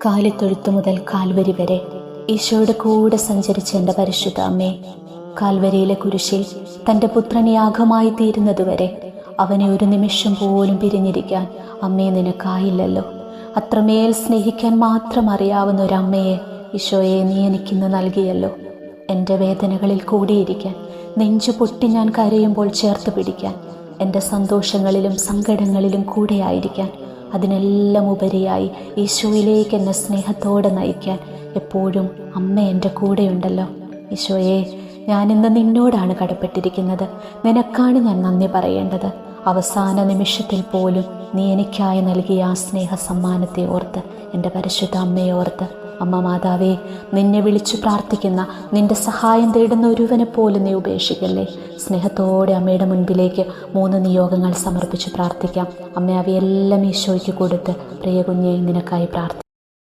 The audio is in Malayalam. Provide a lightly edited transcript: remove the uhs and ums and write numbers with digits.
കാലിത്തൊഴുത്തു മുതൽ കാൽവരി വരെ ഈശോയുടെ കൂടെ സഞ്ചരിച്ച എൻ്റെ പരിശുദ്ധ അമ്മേ, കാൽവരിയിലെ കുരിശിൽ തൻ്റെ പുത്രൻ യാഗമായി തീരുന്നതുവരെ അവനെ ഒരു നിമിഷം പോലും പിരിഞ്ഞിരിക്കാൻ അമ്മേ നിനക്കായില്ലല്ലോ. അത്രമേൽ സ്നേഹിക്കാൻ മാത്രം അറിയാവുന്ന ഒരമ്മയെ ഈശോയെ നീ എനിക്കിന്ന് നൽകിയല്ലോ. എൻ്റെ വേദനകളിൽ കൂടിയിരിക്കാൻ, നെഞ്ചു പൊട്ടി ഞാൻ കരയുമ്പോൾ ചേർത്ത് പിടിക്കാൻ, എൻ്റെ സന്തോഷങ്ങളിലും സങ്കടങ്ങളിലും കൂടെയായിരിക്കാൻ, അതിനെല്ലാം ഉപരിയായി ഈശോയിലേക്ക് എന്നെ സ്നേഹത്തോടെ നയിക്കാൻ എപ്പോഴും അമ്മ എൻ്റെ കൂടെയുണ്ടല്ലോ. ഈശോയെ, ഞാനിന്ന് നിന്നോടാണ് കടപ്പെട്ടിരിക്കുന്നത്. നിനക്കാണ് ഞാൻ നന്ദി പറയേണ്ടത്. അവസാന നിമിഷത്തിൽ പോലും നീ എനിക്കായി നൽകിയ ആ സ്നേഹ സമ്മാനത്തെ ഓർത്ത്, എൻ്റെ പരിശുദ്ധ അമ്മയെ ഓർത്ത്, അമ്മ മാതാവേ, നിന്നെ വിളിച്ചു പ്രാർത്ഥിക്കുന്ന, നിന്റെ സഹായം തേടുന്ന ഒരുവനെ പോലും നീ ഉപേക്ഷിക്കല്ലേ. സ്നേഹത്തോടെ അമ്മയുടെ മുൻപിലേക്ക് 3 നിയോഗങ്ങൾ സമർപ്പിച്ച് പ്രാർത്ഥിക്കാം. അമ്മ അവയെല്ലാം ഈശോയ്ക്ക് കൊടുത്ത് പ്രിയ കുഞ്ഞെ നിനക്കായി പ്രാർത്ഥിക്കാം.